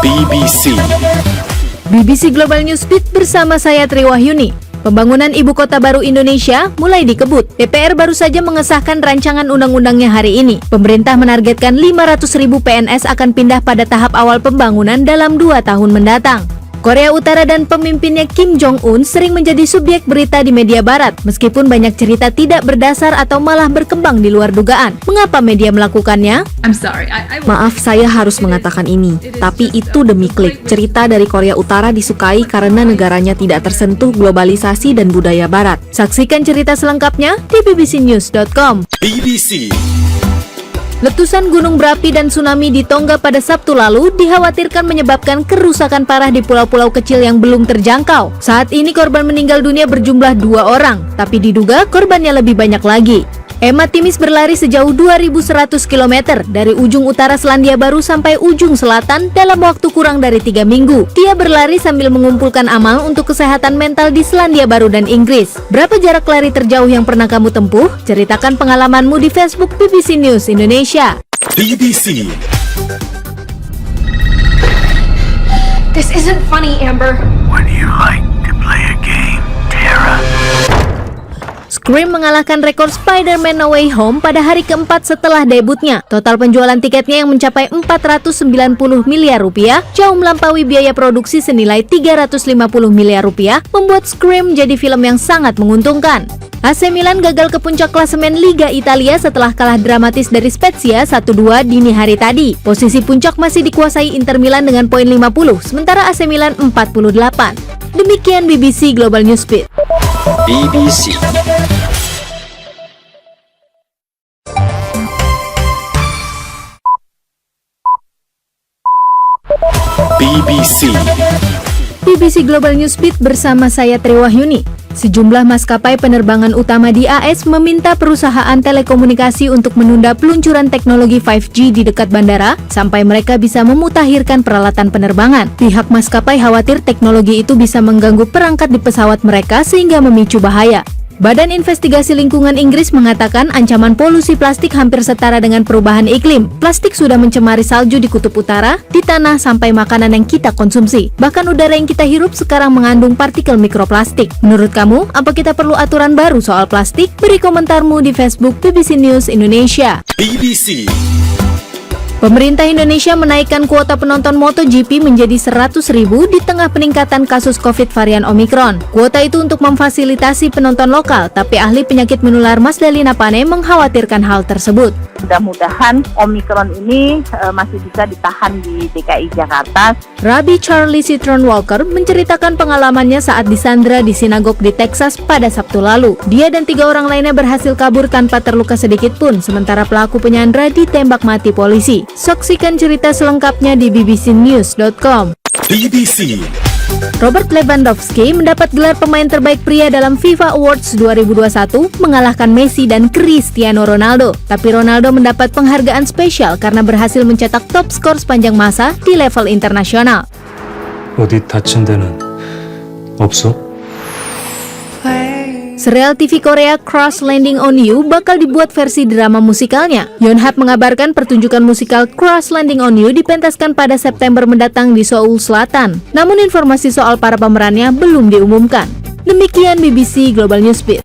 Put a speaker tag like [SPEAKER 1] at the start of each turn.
[SPEAKER 1] BBC Global Newsbeat bersama saya Tri Wahyuni. Pembangunan Ibu Kota Baru Indonesia mulai dikebut. DPR baru saja mengesahkan rancangan undang-undangnya hari ini. Pemerintah menargetkan 500.000 PNS akan pindah pada tahap awal pembangunan dalam 2 tahun mendatang. Korea Utara dan pemimpinnya Kim Jong-un sering menjadi subjek berita di media barat, meskipun banyak cerita tidak berdasar atau malah berkembang di luar dugaan. Mengapa media melakukannya?
[SPEAKER 2] Maaf, saya harus mengatakan ini, tapi itu demi klik. Cerita dari Korea Utara disukai karena negaranya tidak tersentuh globalisasi dan budaya barat.
[SPEAKER 1] Saksikan cerita selengkapnya di bbcnews.com. Letusan gunung berapi dan tsunami di Tonga pada Sabtu lalu dikhawatirkan menyebabkan kerusakan parah di pulau-pulau kecil yang belum terjangkau. Saat ini korban meninggal dunia berjumlah 2 orang, tapi diduga korbannya lebih banyak lagi. Emma Timis berlari sejauh 2.100 km dari ujung utara Selandia Baru sampai ujung selatan dalam waktu kurang dari 3 minggu. Dia berlari sambil mengumpulkan amal untuk kesehatan mental di Selandia Baru dan Inggris. Berapa jarak lari terjauh yang pernah kamu tempuh? Ceritakan pengalamanmu di Facebook BBC News Indonesia.
[SPEAKER 3] This isn't funny, Amber.
[SPEAKER 4] Would you like to play a game, Tara?
[SPEAKER 1] Scream mengalahkan rekor Spider-Man No Way Home pada hari keempat setelah debutnya. Total penjualan tiketnya yang mencapai 490 miliar rupiah, jauh melampaui biaya produksi senilai 350 miliar rupiah, membuat Scream jadi film yang sangat menguntungkan. AC Milan gagal ke puncak klasemen Liga Italia setelah kalah dramatis dari Spezia 1-2 dini hari tadi. Posisi puncak masih dikuasai Inter Milan dengan poin 50, sementara AC Milan 48. Demikian BBC Global Newsbeat. BBC Global Newsbeat bersama saya Tri Wahyuni. Sejumlah maskapai penerbangan utama di AS meminta perusahaan telekomunikasi untuk menunda peluncuran teknologi 5G di dekat bandara sampai mereka bisa memutakhirkan peralatan penerbangan. Pihak maskapai khawatir teknologi itu bisa mengganggu perangkat di pesawat mereka sehingga memicu bahaya. Badan Investigasi Lingkungan Inggris mengatakan ancaman polusi plastik hampir setara dengan perubahan iklim. Plastik sudah mencemari salju di kutub utara, di tanah, sampai makanan yang kita konsumsi. Bahkan udara yang kita hirup sekarang mengandung partikel mikroplastik. Menurut kamu, apa kita perlu aturan baru soal plastik? Beri komentarmu di Facebook BBC News Indonesia. Pemerintah Indonesia menaikkan kuota penonton MotoGP menjadi 100.000 di tengah peningkatan kasus COVID varian Omikron. Kuota itu untuk memfasilitasi penonton lokal, tapi ahli penyakit menular Mas Dalina Pane mengkhawatirkan hal tersebut.
[SPEAKER 5] Mudah-mudahan Omikron ini masih bisa ditahan di DKI Jakarta.
[SPEAKER 1] Rabbi Charlie Citron Walker menceritakan pengalamannya saat disandra di sinagog di Texas pada Sabtu lalu. Dia dan 3 orang lainnya berhasil kabur tanpa terluka sedikit pun, sementara pelaku penyandra ditembak mati polisi. Saksikan cerita selengkapnya di bbcnews.com. Robert Lewandowski mendapat gelar pemain terbaik pria dalam FIFA Awards 2021, mengalahkan Messi dan Cristiano Ronaldo. Tapi Ronaldo mendapat penghargaan spesial karena berhasil mencetak top skor sepanjang masa di level internasional.
[SPEAKER 6] 어디 다친 데는 없어?
[SPEAKER 1] Serial TV Korea Crash Landing on You bakal dibuat versi drama musikalnya. Yonhap mengabarkan pertunjukan musikal Crash Landing on You dipentaskan pada September mendatang di Seoul Selatan. Namun informasi soal para pemerannya belum diumumkan. Demikian BBC Global Newsbeat.